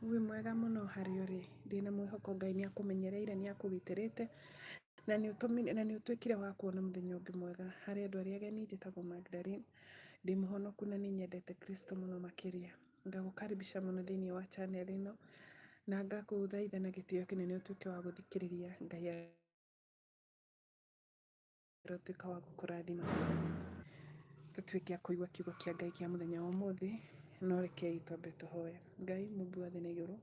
Wĩ mwega mũno harĩa ũrĩ, ndĩna mwĩhoko Ngai nĩ akũmenyereire, nĩ akũgitĩrĩte na nĩ ũtuĩkire wa kuona mũthenya ũngĩ mwega. Harĩ andũ arĩa ageni njĩtagwo Magdalene, ndĩ mũhonoku na nĩ nyendete Kristo mũno makĩria. Ngagũkaribisha mũno thĩinĩ wa channel ĩno na ngakũthaitha na gĩtĩo kĩnene ũtuĩke wa gũthikĩrĩria Ngai arotuĩka wa gũkũrathima. Tũtuĩke a kũigua kiugo kĩa Ngai kĩa mũthenya wa ũmũthĩ, no rekei twambe tũhoe. Ngai Mũmbi wa thĩ na igũrũ,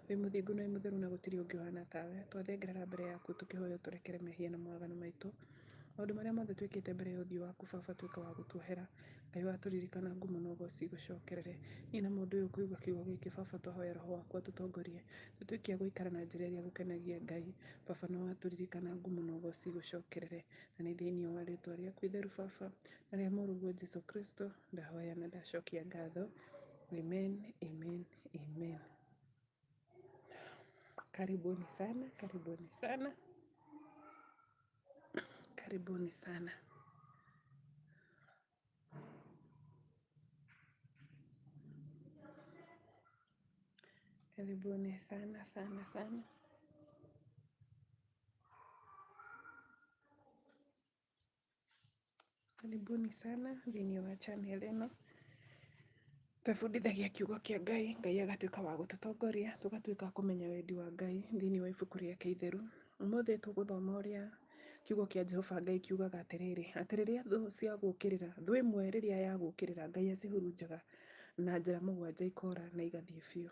wĩ mũthingu na wĩ mũtheru na gũtirĩ ũngĩ ũhana tawe, twathengerera mbere yaku tũkĩhoya ũtũrekere mehia na mawaganu maitũ. Maũndũ marĩa mothe twĩkĩte mbere ya ũthiũ waku Baba, tuĩka wa gũtuohera. Ngai watũririkana ngumo na ũgooci igũcokerere. Niĩ na mũndũ ũyũ kũigua kiugo gĩkĩ Baba, twahoya Roho waku atũtongorie, tũtuĩke a gũikara na njĩra ĩrĩa gũkenagia Ngai. Baba nĩ watũririkana ngumo na ũgooci igũcokerere, na nĩ thĩinĩ wa rĩĩtwa rĩaku itheru Baba na rĩa mũrũguo Jesũ Kristo ndahoya na ndacokia ngatho. Amen, amen, amen. Karibuni sana, karibuni sana, karibuni sana. Karibuni sana sana sana. Karibuni sana thĩinĩ wa channel ĩno. Twebundithagia kiugo kĩa Ngai, Ngai agatuĩka wa gũtũtongoria, tũgatuĩka kũmenya wendi wa Ngai thĩinĩ wa ibuku rĩake itheru. Ũmũthĩ tũgũthoma ũrĩa kiugo kĩa Jehova Ngai kiugaga atĩrĩrĩ, atĩ rĩrĩa thũ ciagũũkĩrĩra, thũ ĩmwe rĩrĩa yagũũkĩrĩra Ngai acihurunjaga na njĩra mũgwanja ikora na igathiĩ biũ.